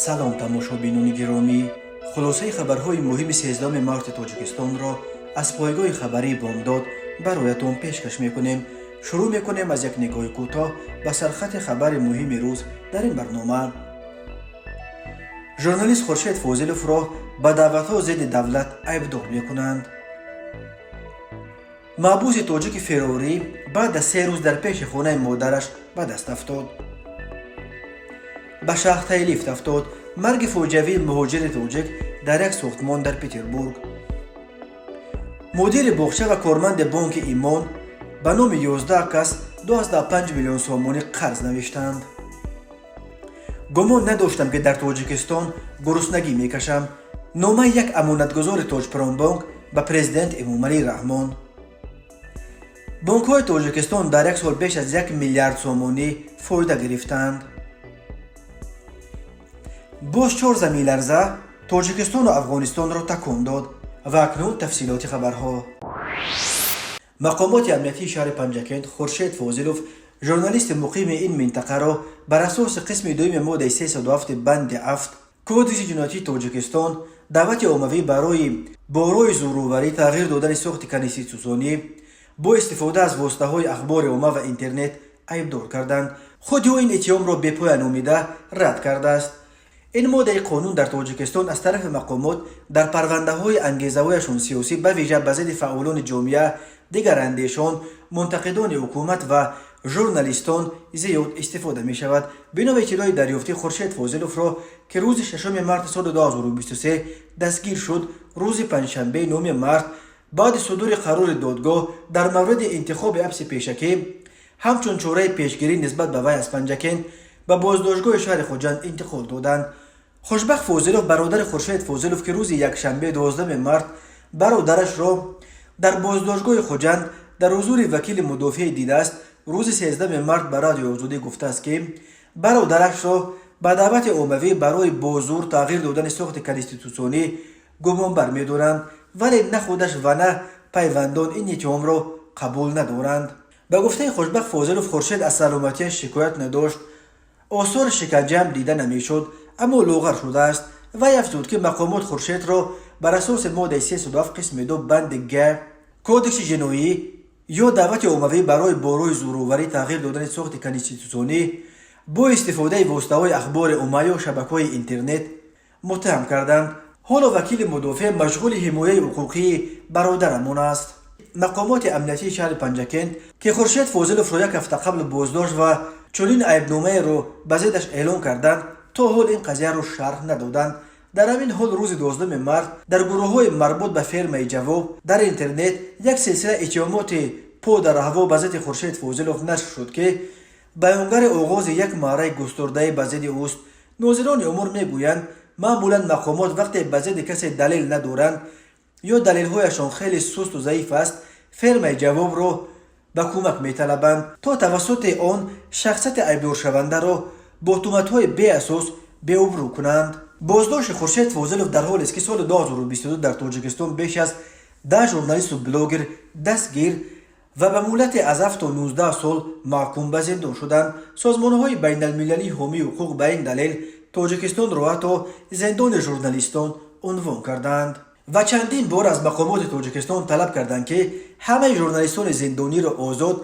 салом тамошобинони гиромӣ, хулосаи хабарҳои муҳими 13 марти тоҷикистонро аз пойгоҳи хабарии бомдод бароятон пешкаш мекунем. шурӯъ мекунем аз як нигоҳи кӯтоҳ ба сархати хабари муҳими рӯз дар ин барнома. журналист хуршед фозиловро ба даъватҳо зидди давлат айбдор мекунанд. маҳбуси тоҷики ферорӣ баъд аз 3 рӯз дар пеши хонаи модараш ба даст афтод. ба шахтаи лифт афтод. марги фоҷиавии муҳоҷири тоҷик дар як сохтмон дар Петербург. мудири боғча ва корманди бонки имон ба номи 11 кас 25 миллион сомонӣ қарз навиштанд. гумон надоштам ки дар тоҷикистон гуруснагӣ мекашам. номаи як амонатгузори Тоҷпромбонк ба президент Эмомалӣ Раҳмон. бонкҳои тоҷикистон дар як сол беш аз 1 миллиард сомонӣ фоида гирифтанд. боз 4 заминларза тоҷикистону афғонистонро такон дод. ва акнун тафсилоти хабарҳо. мақомоти амнияти шаҳри Панҷакент Хуршед Фозилов, журналисти муқими ин минтақаро бар асоси қисми 2 моддаи 307 банди 7 кодекси ҷиноятии Тоҷикистон даъвати оммавӣ барои борои зӯроварӣ тағйир додани сохти конститутсионӣ бо истифода аз воситаҳои ахбори омма ва интернет айбдор карданд. худи ӯ ин иттиҳомро бепоя номида рад кардааст. ин моддаи қонун дар Тоҷикистон аз тарафи мақомот дар парвандаҳои ангезаҳояшон сиёсӣ ба виҷа ба зидди фаъолони ҷомеа, дигарандешон, мунтақидони ҳукумат ва журналистон зиёд истифода мешавад. бинои иттилои дарёфти Хуршед Фозиловро ки рӯзи 6 марти соли 2023 дастгир шуд, рӯзи панҷшанбе 9 март баъди судури қарори додгоҳ дар мавриди интихоби ҳабси пешакӣ ҳамчун чораи пешгирӣ нисбат ба вай аз Панҷакент ба боздоштгоҳи шаҳри Хуҷанд интиқол доданд. хушбахт Фозилов бародари Хуршед Фозилов ки рӯзи якшанбе 12 март бародарашро дар боздоштгоҳи Хуҷанд дар ҳузури вакили мудофиӣ дидааст. рӯзи 13 март ба Радиои Озодӣ гуфтааст ки бародарашро ба даъвати оммавӣ барои бозур тағйир додани сохти конститутсионӣ гумонбар медонанд, вале на худаш ва на пайвандон ин иттиҳомро қабул надоранд. ба гуфтаи хушбахт Фозилов, Хуршед аз саломатиаш шикоят надошт. осори шиканҷаам дида намешуд, аммо лоғар шудааст. вай афзуд ки мақомот Хуршедро бар асоси моддаи 307 қисми 2 банди г кодекси ҷиноӣ ё даъвати оммавӣ барои борои зӯроварӣ тағйир додани сохти конститутсионӣ бо истифодаи воситаҳои ахбори омма ё шабакаҳои интернет муттаҳам карданд. ҳоло вакили мудофиъ машғули ҳимояи ҳуқуқии бародарамон аст. мақомоти амнияти шаҳри Панҷакент ки Хуршед Фозиловро як ҳафта қабл боздошт ва чунин айбномаеро ба зиддаш эълон карданд, то ҳол ин қазияро шарҳ надоданд. дар ҳамин ҳол рӯзи 12 март дар гурӯҳҳои марбут ба фермаи ҷавоб дар интернет як силсила иттиҳомоти подарҳаво ба зидди Хуршед Фозилов нашр шуд ки баёнгари оғози як марраи густурдаӣ ба зидди ӯст. нозирони умур мегӯянд маъмулан мақомот вақте ба зидди касе далел надоранд ё далелҳояшон хеле сусту заиф аст, фермаи ҷавобро ба кӯмак металабанд то тавассути он шахсияти айбдоршавандаро бо тӯҳматҳои беасос беобрӯ кунанд. боздошти Хуршед Фозилов дар ҳолест ки соли 2022 дар Тоҷикистон беш аз 10 журналисту блогер дастгир ва ба муддати аз 7 то 19 сол маҳкум ба зиндон шуданд. созмонҳои байналмилалии ҳомии ҳуқуқ ба ин далел Тоҷикистонро ҳатто зиндони журналистон унвон карданд ва чандин бор аз мақомоти Тоҷикистон талаб карданд ки ҳамаи журналистони зиндониро озод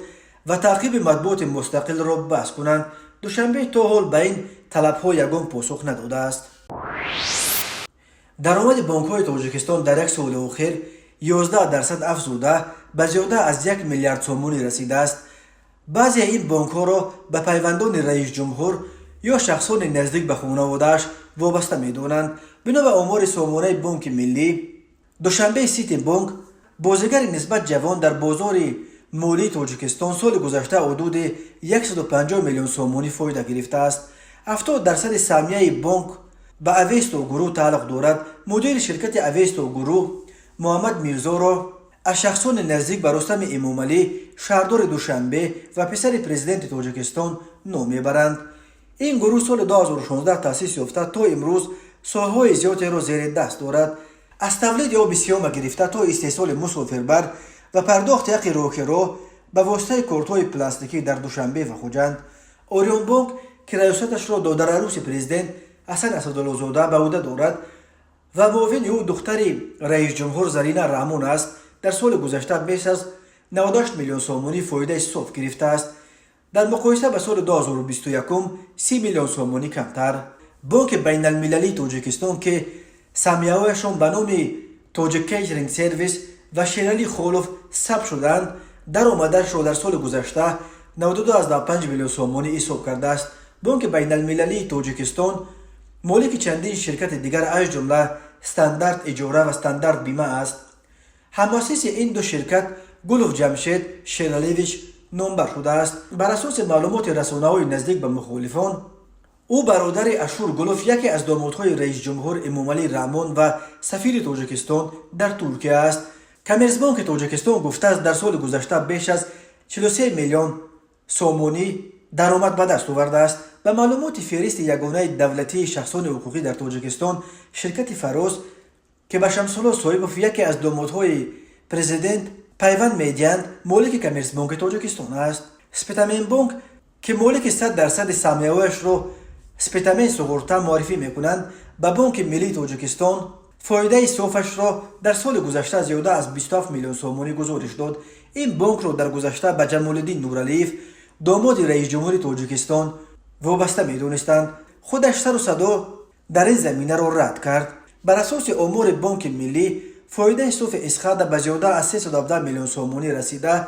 ва таъқиби матбуоти мустақилро баҳс кунанд. душанбе то ҳол ба ин талабҳо ягон посух надодааст. даромади бонкҳои Тоҷикистон дар як соли охир 11% афзуда ба зиёда аз 1 миллиард сомонӣ расидааст. баъзеи ин бонкҳоро ба пайвандони раисҷумҳур ё шахсони наздик ба хонаводааш вобаста медонанд. бино ба омори сомонаи Бонки Миллӣ, душанбе Сити Бонк, бозигари нисбат ҷавон дар бозори молии Тоҷикистон соли гузашта ҳудуди 150 миллион сомонӣ фоида гирифтааст. 70% саҳмияи бонк ба Авесто гурӯҳ тааллуқ дорад. мудири ширкати Авесто гурӯҳ Муҳаммад Мирзоро аз шахсони наздик ба Рустами Эмомалӣ, шаҳрдори Душанбе ва писари президенти Тоҷикистон ном мебаранд. ин гурӯҳ соли 2016 таъсис ёфта то имрӯз соҳаҳои зиёдеро зери даст дорад. аз тавлиди оби сиёма гирифта то истеҳсоли мусофирбар ва пардохти ҳаққи роҳкироҳ ба воситаи кортҳои пластикӣ дар Душанбе ва Хуҷанд. Орион Бонк ки раёсаташро додаралӯси президент حسن اسدالله‌زاده به عهده دارد و معاون او دختر رئیس جمهور زرینه رحمون است. در سال گذشته بیش از 98 میلیون سومونی فایده صرف گرفته است. در مقایسه با سال 2021 30 میلیون سومونی کمتر. بانک بین المللی تاجیکستان که سهمیه‌هایشان به نام تاجیک کیترینگ سرویس و شیرالی خولوف ثبت شدند، درآمدش را در سال گذشته 92.5 میلیون سومونی حساب کرده است. بانک بین المللی تاجیکستان مالک چندین شرکت دیگر از جمله استاندارد اجاره و استاندارد بیمه است. هم‌مؤسس این دو شرکت گلوف جمشید شیرالیویچ نامبر شده است. بر اساس معلومات رسانه‌های نزدیک به مخالفان، او برادر اشور گلوف یکی از دامادهای رئیس جمهور امامعلی رحمون و سفیر تاجیکستان در ترکیه است. کامرسبانک تاجیکستان گفته است در سال گذشته بیش از 43 میلیون سومونی درآمد به دست آورده است. به معلومات فهرست یگانه دولتی شخصان حقوقی در تاجیکستان، شرکت فراز که به شمس‌الله صاحبوف یکی از دامادهای پرزیدنت پیوند می‌دهند مالک کامرسبانک تاجیکستان است. سپتامین بانک که مالک 100% سهمیه‌هایش را سپتامین سوغورتا معرفی می‌کنند به بانک ملی تاجیکستان فایده صافش را در سال گذشته زیاده از 27 میلیون سومونی گزارش داد. این بانک را در گذشته به جمال‌الدین نورعلیف داماد رئیس جمهور تاجیکستان وابسته می‌دانستند. خودش سر و صدا در این زمینه را رد کرد. بر اساس آمار بانک ملی فایده صاف اسخاد به زیاده از 317 میلیون سومونی رسیده.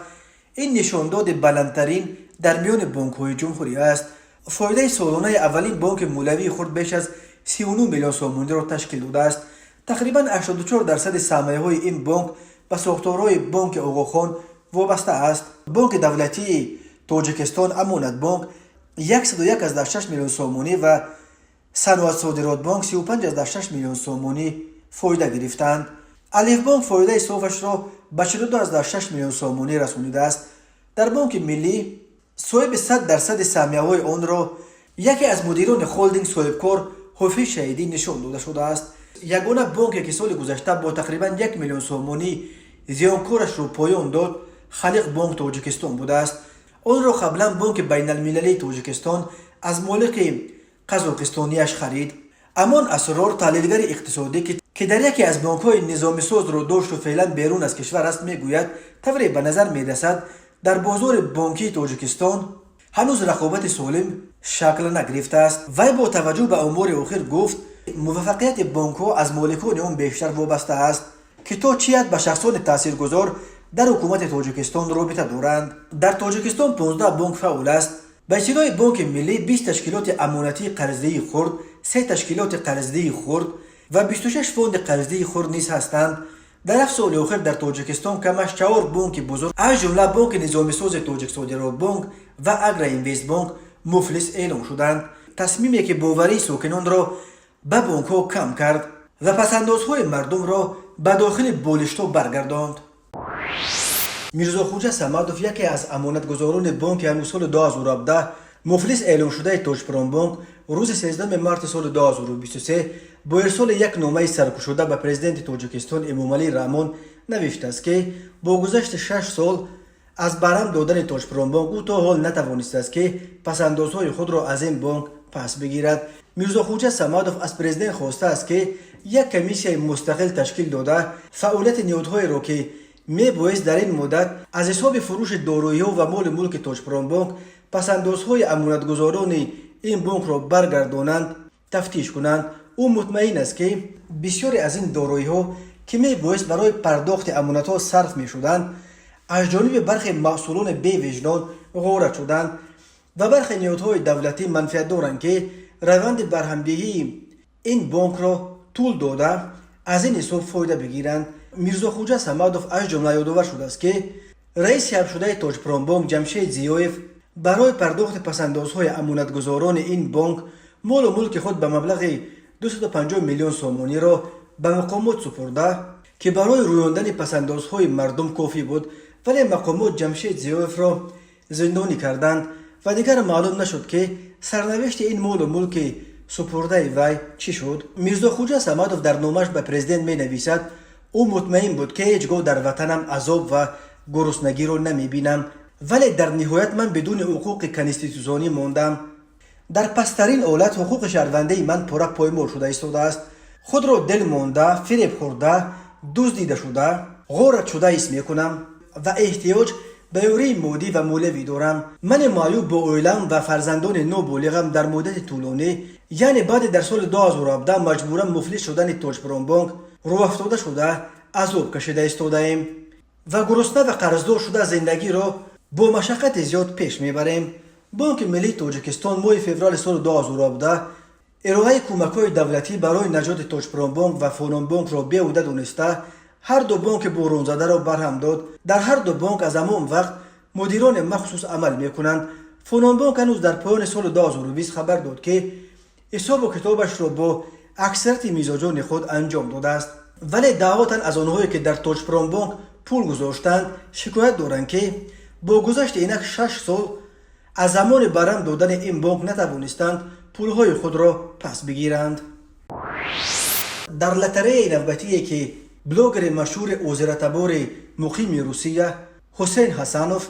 این نشانداد بلندترین در میان بانک‌های جمهوری است. فایده سالانه اولین بانک مولوی خود بیش از 39 میلیون سومونی را تشکیل داده است. تقریباً 84% سرمایه‌های این بانک به ساختارهای بانک آقاخان وابسته است. بانک دولتی تاجیکستان امانت بانک 101.6 میلیون سومونی و صنعت صادرات بانک 35.6 میلیون سومونی فایده گرفتند. الف بانک فایده صافش را به 42.6 میلیون سومونی رسانیده است. در بانک ملی صاحب 100% سهمیه‌های آن را یکی از مدیران هلدینگ صاحبکار حفیظ شهیدی نشان داده شده است. یگانه بانکی که سال گذشته با تقریباً 1 میلیون سومونی زیانکارش را پایان داد خلیق بانک تاجیکستان بوده است. آن را قبلا بانک بین المللی تاجیکستان از مالک قزاقستانیش خرید. امان اسرار تحلیلگر اقتصادی که در یکی از بانک‌های نظامی ساز را داشت و فعلا بیرون از کشور است میگوید طوری به نظر میرسد در بازار بانکی تاجیکستان هنوز رقابت سالم شکل نگرفته است. وی با توجه به امور اخیر گفت موفقیت بانک‌ها از مالکان آن بیشتر وابسته است که تا چه حد به شخصان تاثیرگذار در حکومت تاجیکستان رابطه دارند. در تاجیکستان 15 بانک فعال است. به اصطلاح بانک ملی 20 تشکیلات امانتی قرضه‌ای خرد، 3 تشکیلات قرضه‌ای خرد و 26 فوند قرضه‌ای خرد نیز هستند. در 7 سال اخیر در تاجیکستان کمش 4 بانک بزرگ از جمله بانک نظامی ساز تاجیک صادرات بانک و اگرا اینوست بانک مفلس اعلام شدند. تصمیمی که باوری ساکنان را به بانک‌ها کم کرد و پس‌اندازهای مردم را به داخل بالشت‌ها برگرداند. میرزا خوجه صمدوف یکی از امانتگزاران بانک هنوز سال 2017 مفلس اعلام شده تاجپرام بانک روز 13 مارس سال 2023 با ارسال یک نامه سرکوشیده به پرزیدنت تاجیکستان امامعلی رحمون نوشته است که با گذشت 6 سال از برهم دادن تاجپرام بانک او تا حال نتوانسته است که پس‌اندازهای خود را از این بانک پس بگیرد. میرزا خوجه صمدوف از پرزیدنت خواسته است که یک کمیسیون مستقل تشکیل داده فعالیت نهادهای را که میبایست در این مدت از حساب فروش دارایی‌ها و مال ملک تاجپرام بانک پس‌اندازهای امانتگزاران این بانک را برگردانند تفتیش کنند. او مطمئن است که بسیاری از این دارایی‌ها که میبایست برای پرداخت امانت‌ها صرف می‌شدند از جانب برخی مسئولان بی وجدان غارت شدند و برخی نهادهای دولتی منفعت دارند که روند برهم‌دهی این بانک را طول داده از این حساب فایده بگیرند. میرزا خوجه صمدوف از جمله یادآور شده است که رئیس حبس شده تاجپرام بانک جمشید زیایف برای پرداخت پس‌اندازهای امانتگزاران این بانک مال و ملک خود به مبلغ 250 میلیون سومونی را به مقامات سپرده که برای رویاندن پس‌اندازهای مردم کافی بود، ولی مقامات جمشید زیایف را زندانی کردند و دیگر معلوم نشد که سرنوشت این مال و ملک سپرده وی چی شد. میرزا خوجه صمدوف در نامش به پرزیدنت می نویسد او مطمئن بود که هیچگاه در وطنم عذاب و گرسنگی را نمی بینم، ولی در نهایت من بدون حقوق کنستیتوسیونی ماندم در پسترین حالت حقوق شهروندی من پورا پایمال شده ایستاده است. خود را دل مانده، فریب خورده، دزدیده شده، غارت شده حس میکنم و احتیاج به یاری مادی و مولوی دارم. من معیوب با اویلم و فرزندان نوبالغم در مدت طولانی، یعنی بعد در سال 2017 مجبورا مفلس شدن تاجپوران رو افتاده شده عذاب کشیده ایستاده ایم و گرسنه و قرضدار شده زندگی را با مشقت زیاد پیش میبریم. بانک ملی تاجیکستان ماه فوریه سال 2017 ارائه کمک‌های دولتی برای نجات تاجپوران بانک و فونان بانک را بیهوده دانسته هر دو بانک بحران زده را برهم داد. در هر دو بانک از همان وقت مدیران مخصوص عمل میکنند. فونان بانک هنوز در پایان سال 2020 خبر داد که حساب و کتابش را با اکثریت میزاجان خود انجام داده است، ولی دعواتاً از آنهایی که در تاجپوران بانک پول گذاشتند شکایت دارند که با گذشت اینک 6 سال از زمان برهم دادن این بانک نتوانستند پولهای خود را پس بگیرند. در لطره نوبتی که بلوگر مشهور اوزرتبار مقیم روسیه حسین حسنوف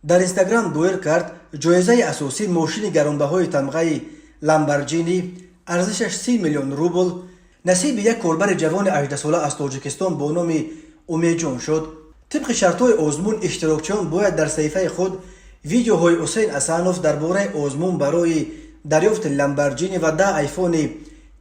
در اینستاگرام دایر کرد جایزه اساسی ماشین گرانبهای تمغه لامبورجینی ارزشش 30 میلیون روبل نصیب یک کاربر جوان 18 ساله از تاجیکستان با نام امیدجان شد. طبق شرطهای آزمون اشتراکچیان باید در صفحه خود ویدیوهای حسین حسنوف درباره آزمون برای دریافت لامبورجینی و 10 آیفون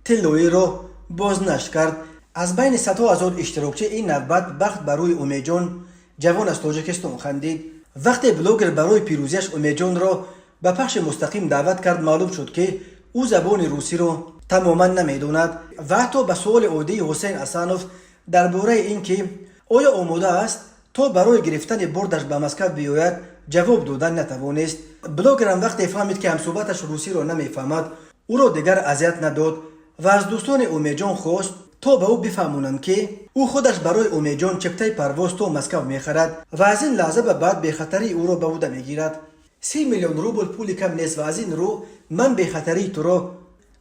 تلویی را بازنشر کرد. از بین صدها هزار اشتراکچی این نوبت بخت برای امیدجان جوان از تاجیکستان خندید. وقتی بلوگر برای پیروزیش امیدجان را به پخش مستقیم دعوت کرد معلوم شد که او زبان روسی را تماما نمیداند و حتی به سوال عادی حسین حسنوف درباره اینکه آیا آماده است تا برای گرفتن بردش به مسکو بیاید جواب دادن نتوانست. بلوگر هم وقتی فهمید که همصحبتش روسی را نمیفهمد او را دیگر اذیت نداد و از دوستان امیدجان خواست تا به او بفهمونند که او خودش برای امیدجان چپتای پرواز تا مسکو میخرد و از این لحظه به بعد به خطری او را به عهده میگیرد. 30 میلیون روبل پول کم نیست و از این رو من به خطری تو را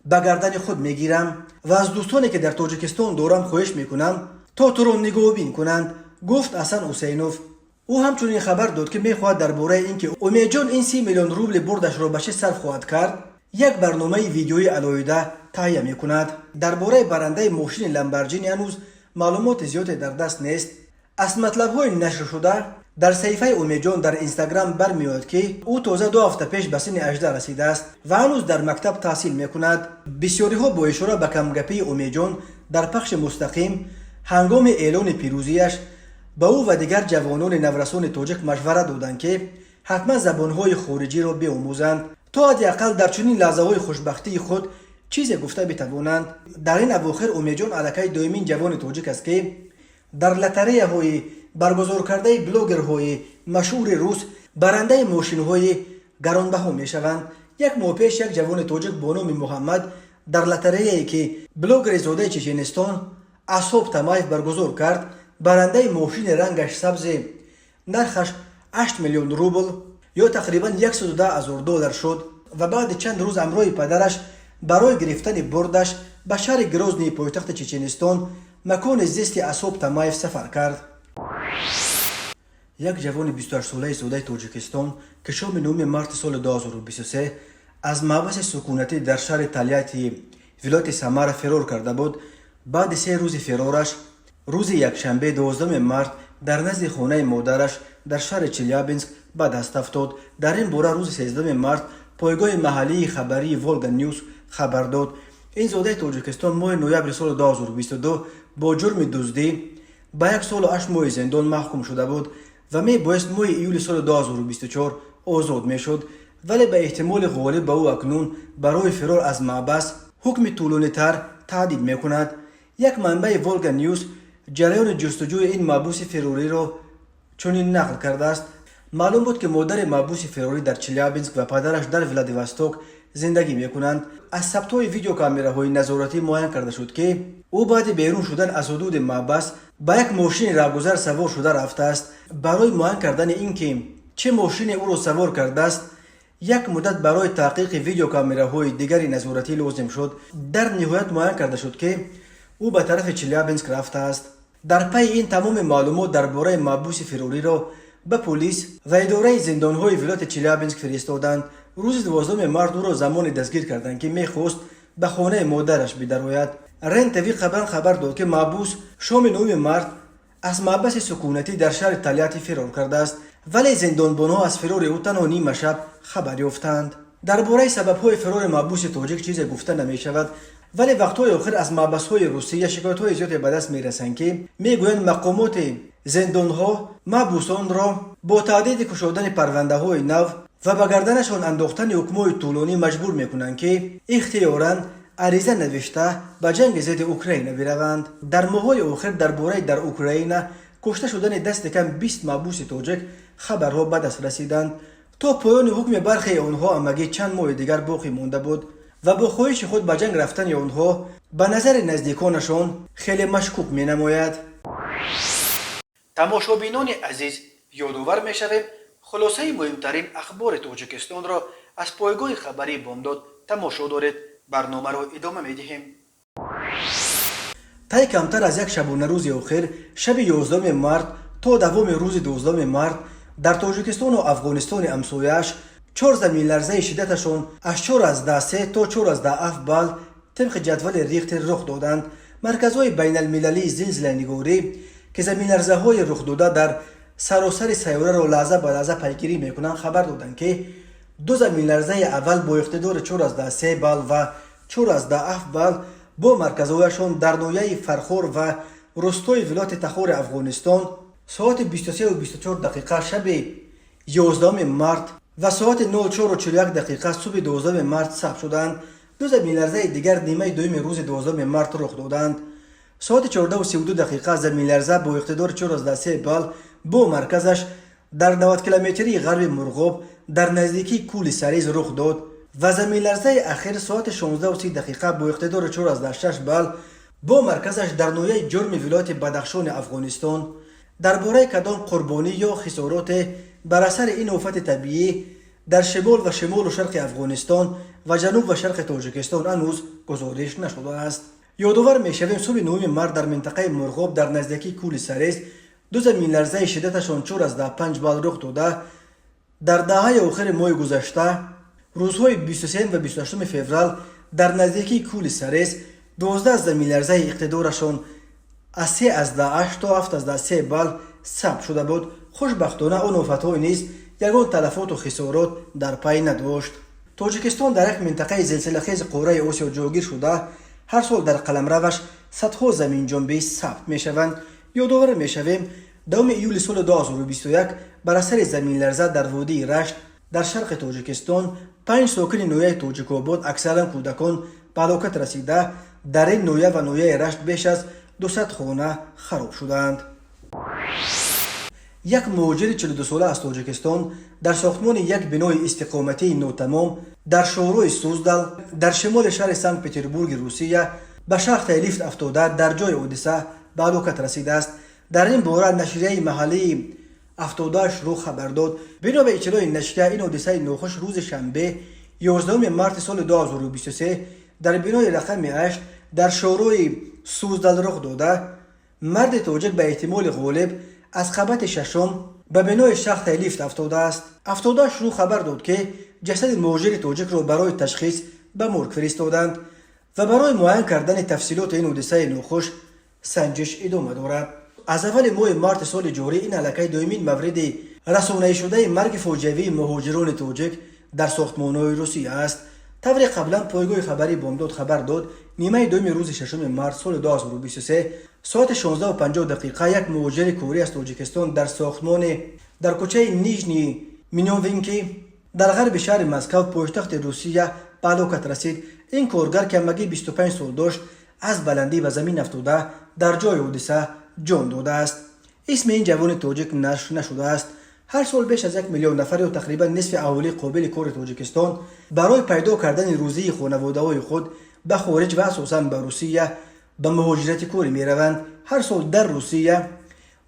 به گردن خود میگیرم و از دوستانی که در تاجیکستان دارم خواهش میکنم تا تو را نگاه بین کنند، گفت حسن حسینوف. او همچنین خبر داد که میخواهد درباره اینکه امیدجان این 30 میلیون روبل بردش را به چه صرف خواهد کرد یک برنامه ویدیویی علاوه تهیه میکند. درباره برنده ماشین لامبورجینی هنوز معلومات زیادی در دست نیست. از مطلب‌های نشر شده در صفحه امیدجان در اینستاگرام برمیاد که او تازه 2 هفته پیش به سن 18 رسیده است و هنوز در مکتب تحصیل میکند. بسیاری ها با اشاره به کمگپی امیدجان در پخش مستقیم هنگام اعلان پیروزیش به او و دیگر جوانان نورسان تاجیک مشورت دادند که حتما زبانهای خارجی را بیاموزند تا حداقل در چنین لحظه‌های خوشبختی خود چیزی گفته بتوانند. در این اواخر امیدجان الکی دومین جوان تاجیک است که در لطره های برگزار کرده بلوگرهای مشهور روس برنده ماشین های گرانبها می شوند. یک ماه پیش یک جوان تاجیک با نام محمد در لطره که بلوگر زاده چچنستان اصحاب تمایف برگزار کرد برنده ماشین رنگش سبز نرخش 8 میلیون روبل یا تقریبا 110,000 دلار شد و بعد چند روز همراه پدرش برای گرفتن بردش به شهر گروزنی پایتخت چچنستان مکان زیست اصحاب تمایف سفر کرد. یک جوان 28 ساله زاده تاجیکستان که شام 9 مارس سال 2023 از محبس سکونتی در شهر تالیاتی ولایت سامارا فرار کرده بود. بعد 3 روز فرارش روز یکشنبه 12 مارس در نزد خانه مادرش در شهر چلیابینسک به دست افتاد. در این باره روز 13 مارس پایگاه محلی خبری ولگا نیوز خبر داد. این زاده تاجیکستان ماه نوامبر سال 2022 با جرم دزدی به 1 سال و 8 ماه زندان محکوم شده بود و می بایست ماه ایول سال 2024 آزاد می شد، ولی به احتمال غالب به او اکنون برای فرار از محبس حکم طولانی تر تعدیل می کند. یک منبع ولگا نیوز جریان جستجوی این محبوس فراری را چنین نقل کرده است. معلوم بود که مادر محبوس فراری در چلیابینسک و پدرش در ولادیواستوک زندگی می کنند. از ثبت‌های ویدیو کامراهای نظارتی معاین کرده شد که او بعد بیرون شدن از حدود محبس با یک ماشین راهگذر سوار شده رفته است. برای معاین کردن اینکه چه ماشین او را سوار کرده است یک مدت برای تحقیق ویدیو کامراهای دیگری نظارتی لازم شد. در نهایت معاین کرده شد که او به طرف چلیابینسک رفته است. در پی این تمام معلومات درباره محبوس فراری را به پلیس و اداره زندان‌های ولایت چلیابینسک فرستادند روز 12 مارت او را زمان دستگیر کردند که میخواست به خانه مادرش بدروید. رن تیوی قبلا خبر داد که محبوس شام 9 مارت از محبس سکونتی در شهر تالیاتی فرار کرده است، ولی زندانبانها از فرار او تنها نیمه شب خبر یافتند. درباره سبب‌های فرار محبوس تاجیک چیزی گفته نمی‌شود، ولی وقت‌های آخر از محبس‌های روسیه شکایت‌های زیادی به دست می‌رسند که می‌گویند مقامات زندان‌ها محبوسان را با تعدید کشادن پرونده‌های نو و به گردنشان انداختن حکم‌های طولانی مجبور می‌کنند که اختیاراً عریضه نوشته به جنگ ضد اوکراین بروند. در ماه‌های آخر درباره در اوکراین کشته شدن دست کم 20 محبوس تاجیک خبرها به دست رسیدند. تا پایان حکم برخی آنها همگی چند ماه دیگر باقی مانده بود و با خواهش خود به جنگ رفتن آنها به نظر نزدیکانشان خیلی مشکوک می نماید. تماشابینان عزیز، یادآور می شویم خلاصه مهمترین اخبار تاجیکستان را از پایگاه خبری بامداد تماشا دارید. برنامه را ادامه می دهیم. طی کمتر از یک شبانه روز آخر شب 11 مارت تا دوام روز 12 مارت در تاجیکستان و افغانستان همسایه‌اش 4 زمین لرزه شدتشان از 4.3 تا 4.7 بال طبق جدول ریختر رخ دادند. مرکزهای بین المللی زلزله نگاری که زمین لرزه های رخ داده در سراسر سیاره را لحظه به لحظه پیگیری میکنند خبر دادند که 2 زمین لرزه اول با اقتدار 4.3 بال و 4.7 بال با مرکزهایشان در ناحیه فرخار و روستای ولایت تخار افغانستان ساعت 23 و 24 دقیقه شب 11 مارت و ساعت 04 و 41 دقیقه صبح 12 مارت ثبت شدند. 2 زمین لرزه دیگر نیمه دوم روز 12 مارت رخ دادند. ساعت 14 و 32 دقیقه زمین لرزه با اقتدار 4.3 بال با مرکزش در 90 کیلومتری غرب مرغاب در نزدیکی کول سریز رخ داد و زمین لرزه اخیر ساعت 16 و 30 دقیقه با اقتدار 4.6 بال با مرکزش در ناحیه جرم ولایت بدخشان افغانستان. درباره کدام قربانی یا خسارات بر اثر این آفت طبیعی در شمال و شمال و شرق افغانستان و جنوب و شرق تاجیکستان هنوز گزارش نشده است. یادآور می‌شویم صبح 9 مارت در منطقه مرغاب در نزدیکی کول سریز 2 زمین لرزه شدتشان 4.5 بال رخ داده. در دهه آخر ماه گذشته روزهای 23 و 28 فوریه در نزدیکی کول سریز 12 زمین لرزه اقتدارشان از 3.8 تا 7.3 بال ثبت شده بود. خوشبختانه آن آفت‌های نیز یگان تلفات و خسارات در پی نداشت. تاجیکستان در یک منطقه زلزله‌خیز قاره آسیا جاگیر شده هر سال در قلمروش صدها زمین جنبی ثبت می‌شوند. یادآور می‌شویم دوم ایول سال 2021 بر اثر زمین لرزه در وادی رشت در شرق تاجیکستان 5 ساکن نویه تاجیک‌آباد اکثرا کودکان به هلاکت رسیده. در این نویه و نویه رشت بیش از 200 خانه خراب شدند. یک مهاجر 42 ساله از تاجیکستان در ساختمان یک بنای استقامتی ناتمام در شهرهای سوزدل در شمال شهر سنت پترزبورگ روسیه به شاخت لیفت افتاده در جای حادثه به هلاکت رسیده است. در این باره نشریه محلی افتاده‌اش رو خبر داد. بنا به اطلاع نشریه این حادثه ناخوش روز شنبه 11 مارت سال 2023 در بنای رقم 8 در شهرهای سوزدل رخ داده. مرد تاجیک به احتمال غالب از قبط ششم به بنای شاخت لیفت افتاده است. افتاده‌اش رو خبر داد که جسد مهاجر تاجیک را برای تشخیص به مرگ فرستادند و برای معاین کردن تفصیلات این حادثه ناخوش سنجش ادامه دارد. از اول ماه مارت سال جاری این هلاکت دومین مورد رسانه‌ای شده مرگ فاجعه‌ای مهاجران تاجیک در ساختمان‌های روسیه است. طبق قبلا پایگاه خبری بامداد خبر داد نیمه دوم روز 6 مارت سال 2023 ساعت 16 و 50 دقیقه یک مهاجر کوری از تاجیکستان در ساختمان در کوچه نیژنی مینوینکی در غرب شهر مسکو پایتخت روسیه به هلاکت رسید. این کارگر که همگی 25 سال داشت از بلندی به زمین افتاده در جای حادثه جان داده است. اسم این جوان تاجیک نشر نشده است. هر سال بیش از 1 میلیون نفر و تقریبا نصف اهالی قابل کار تاجیکستان برای پیدا کردن روزی خانواده‌های خود به خارج و اساساً به روسیه به مهاجرت کاری می‌روند. هر سال در روسیه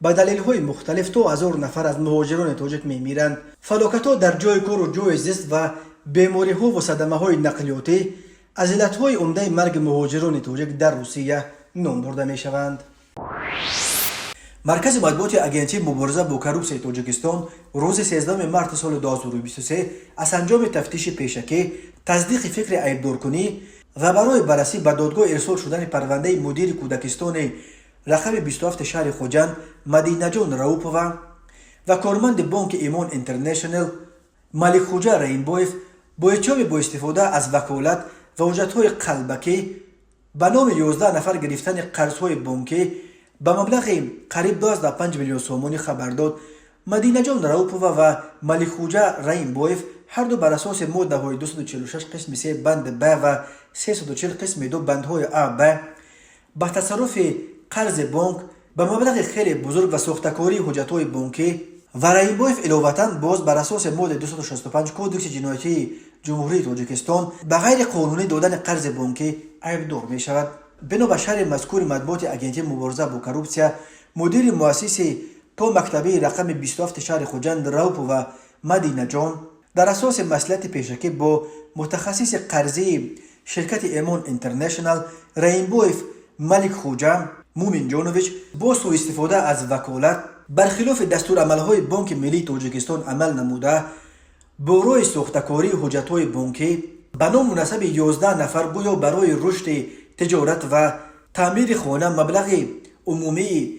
به دلایل مختلف تا 1000 نفر از مهاجران تاجیک می‌میرند. فلاکت‌ها در جای کار و جای زیست و بیماری‌ها و صدمه‌های نقلیاتی از علت‌های عمده مرگ مهاجران تاجیک در روسیه نام برده می‌شوند. مرکز مطبوعات اگنتی مبارزه با کروپسیون تاجیکستان روز 13 مارس سال 2023 از انجام تفتیش پیشکی تصدیق فکر عیبدارکنی و برای بررسی به دادگاه ارسال شدن پرونده مدیر کودکستان رقم 27 شهر خوجند مدینه جان راوپووا و کارمند بانک ایمان اینترنشنال ملک خوجا رحیمبایف با اتهام با استفاده از وکالت و حجت‌های قلبکی به نام 11 نفر گرفتن قرض‌های بانکی به مبلغ قریب 12.5 میلیون سومانی خبر داد. مدینه جان راوپووا و ملک خوجا رحیمبایف هر دو بر اساس ماده 246 قسم 3 بند ب و 340 قسم 2 بندهای ا ب با تصرف قرض بانک به مبلغ خیلی بزرگ و ساختکاری حجت‌های بانکی و رحیمبایف علاوه باز بر اساس ماده 265 کدکس جنایتی جمهوری تاجیکستان به غیر قانونی دادن قرض بانکی عیبدار می شود. بنا به شرح مذکور مطبوعات اگنتی مبارزه با کروپسیا مدیر مؤسسه تا مکتبه رقم 27 شهر خوجند راوپووا و مدینه جان در اساس مصلحت پیشکی با متخصص قرضی شرکت ایمان اینترنشنال رحیمبایف ملک خوجا مومین جانویچ با سوء استفاده از وکالت برخلاف دستور عملهای بانک ملی تاجیکستان عمل نموده با روی ساختکاری حجت‌های بانکی به نام مناسب 11 نفر گویا برای رشد تجارت و تعمیر خانه مبلغ عمومی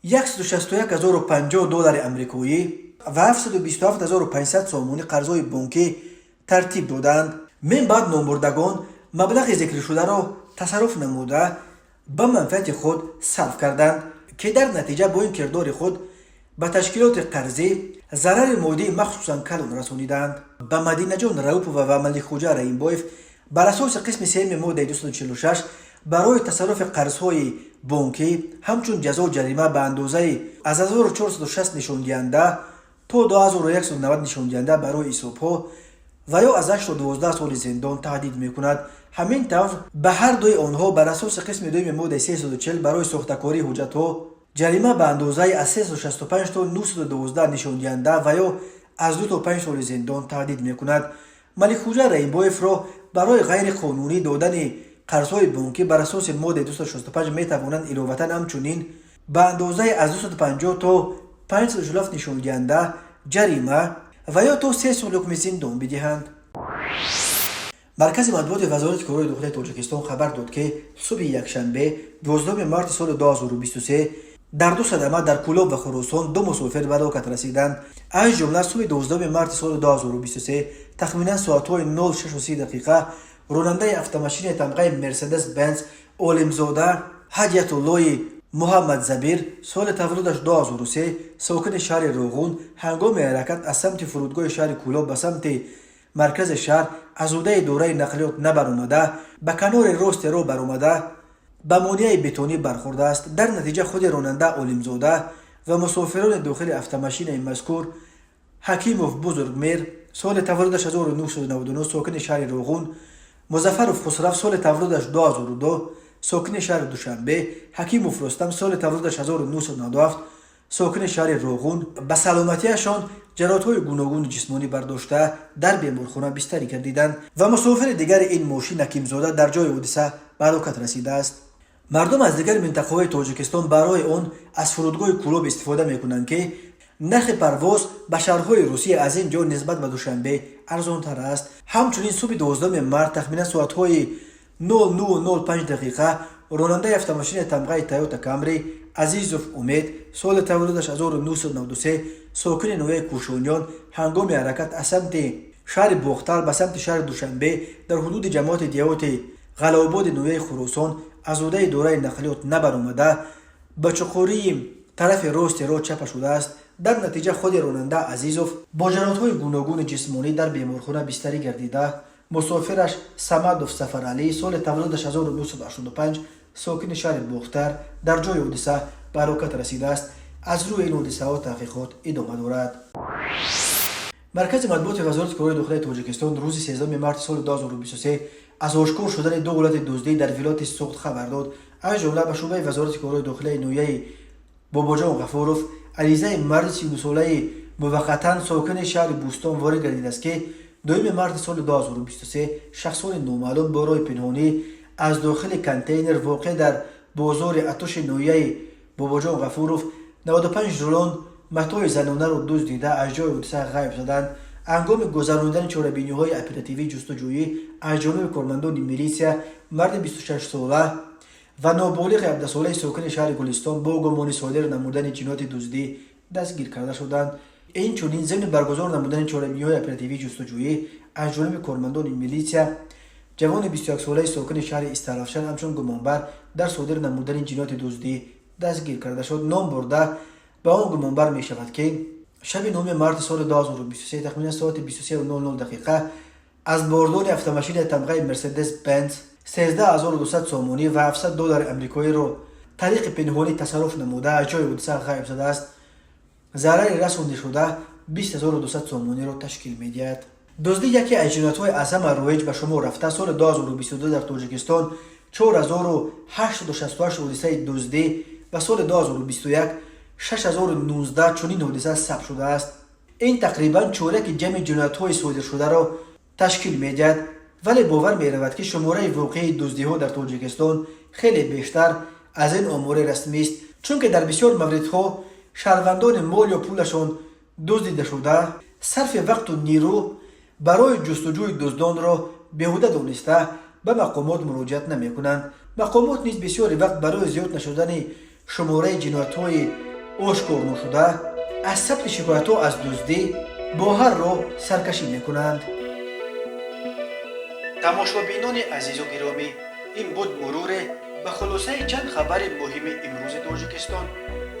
161,050 دلار امریکایی و 727,500 سومانی قرضای بانکی ترتیب دادند. من بعد نامبردگان مبلغ ذکر شده را تصرف نموده به منفعت خود صرف کردند که در نتیجه با این کردار خود به تشکیلات قرضی ضرر مادی مخصوصا کلان رسانیدند. به مدینه جان راوپووا و ملک خوجا رحیمبایف بر اساس قسم 3 ماده 246 برای تصرف قرضهای بانکی همچون جزا جریمه به اندازه از 1460 نشان دهنده تا 2190 نشان دهنده برای ایسوپا و یا از 8 تا 12 سال زندان تهدید میکند. همین طور به هر دوی آنها بر اساس قسم 2 ماده 340 برای ساختکاری حجت‌ها جریمه به اندازه از 365 تا 912 نشان دهنده و یا از 2 تا 5 سال زندان تهدید میکند. ملک خوجا رحیمبایف را برای غیر قانونی دادن قرضهای بانکی بر اساس ماده 265 میتوانند علاوه همچنین به اندازه از 250 تا 547 نشان دهنده جریمه و یا تا 3 سال حکم زندان بدهند. مرکز مطبوعات وزارت کارهای داخلی تاجیکستان خبر داد که صبح یکشنبه 12 مارس سال 2023 در دو صدمه در کولاب و خراسان دو مسافر به هلاکت رسیدند. از جمله صبح 12 مارس سال 2023 تخمینا ساعت‌های 0:30 راننده اتومبیل تمغه مرسدس بنز عالمزاده هدیت الله محمد زبیر سال تولدش 2003 ساکن شهر روغون هنگام حرکت از سمت فرودگاه شهر کولاب به سمت مرکز شهر از عهده دوره نقلیات نبرآمده به کنار راست رو برآمده به مانع بتونی برخورده است. در نتیجه خود راننده عالمزاده و مسافران داخل اتومبیل مذکور حکیموف بزرگمیر سال تولدش 1999 ساکن شهر روغون، مظفرف خسرو سال تولدش 2002 ساکن شهر دوشنبه، حکیموف رستم سال تولدش 1997 ساکن شهر روغون به سلامتیشان جراحت‌های گوناگون جسمانی برداشته در بیمارخانه بستری گردیدند و مسافر دیگر این ماشین حکیمزاده در جای حادثه به هلاکت رسیده است. مردم از دیگر منطقه‌های تاجیکستان برای آن از فرودگاه کولاب استفاده می‌کنند که نرخ پرواز به شهرهای روسیه از این جا نسبت به دوشنبه ارزان‌تر است. همچنین صبح 12 مارس تخمینا ساعت‌های 09:05 راننده اتومبیل تمغه تویوتا کامری عزیزوف امید سال تولدش 1993 ساکن نوع کوشونیان هنگام حرکت از سمت شهر بختر به سمت شهر دوشنبه در حدود جماعت دیوت غلاباد نوع خراسان از عهده دوره نقلیات نبرآمده به چخوری طرف راست را چپ شده است. در نتیجه خود راننده عزیزوف با جراحت‌های گوناگون جسمانی در بیمارخانه بستری گردیده. مسافرش سمدوف سفرعلی سال تولدش 1985 ساکن شهر بختر در جای حادثه به هلاکت رسیده است. از روی این حادثه ها تحقیقات ادامه دارد. مرکز مطبوعات وزارت کارهای داخلی تاجیکستان روز 13 مارس سال 2023 از آشکار شدن دو حالت دزدی در ولایت سوخت خبر داد. از جمله به شعبه وزارت کارهای داخلی نویه باباجان غفوروف عریضه مرد 32 ساله موقتا ساکن شهر بوستان وارد گردیده است که 2 مارس سال 2023 شخصان نامعلوم با راه پنهانی از داخل کانتینر واقع در بازار اتوش نویه باباجان غفوروف 95 رولون متاع زنانه را دزدیده از جای حادثه غیب شدند. هنگام گذراندن چاره‌بینی‌های اپراتیوی جستجویی از جانب کارمندان میلیسیا، مرد 26 ساله و نابالغ 17 ساله ساکن شهر گلستان با گمان صادر نمودن جنایت دزدی دستگیر کرده شدند. این چنین ضمن برگزار نمودن چاره‌بینی‌های اپراتیوی جستجویی از جانب کارمندان میلیسیا، جوان 21 ساله ساکن شهر استرافشن همچون گمانبر در صادر نمودن جنایت دزدی دستگیر کرده شد. نام برده به آن گمانبر می شود که شب 9 مارس سال 2023 تخمین ساعت 23:00 دقیقه از باردار автомашین تمغه مرسدس بنز 13200 سومونی و $700 امریکایی را طریق پنهانی تصرف نموده از جای حادثه غایب شده است. ضرر رسانده شده 20200 سومونی را تشکیل می‌دهد. دزدی یکی از جنایت‌های اعظم رایج به شمار رفته. سال 2022 در تاجیکستان 4868 حادثه دزدی و سال 2021 6019 چنین حادثه ثبت شده است. این تقریبا چورک جمع جنایت‌های صادر شده را تشکیل می‌دهد، ولی باور می‌رود که شماره واقعی دزدی‌ها در تاجیکستان خیلی بیشتر از این آمار رسمی است، چون که در بسیار موردها شهروندان مال یا پولشان دزدیده شده صرف وقت و نیرو برای جستجوی دزدان را بیهوده دانسته به مقامات مراجعت نمی‌کنند. مقامات نیز بسیاری وقت برای زیاد نشدن شماره جنایت‌های آشکار نشده از ثبت شکایت‌ها از دزدی با هر راه سرکشی می‌کنند. تماشابینان عزیز و گرامی، این بود مرور به خلاصه چند خبر مهم امروز تاجیکستان.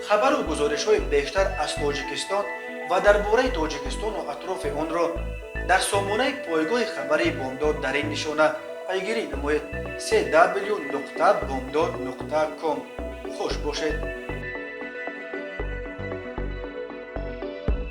خبر و گزارش‌های بیشتر از تاجیکستان و درباره تاجیکستان و اطراف آن را در سامانه پایگاه خبری بامداد در این نشانه پیگیری نمایید: www.bomdad.com. خوش باشید.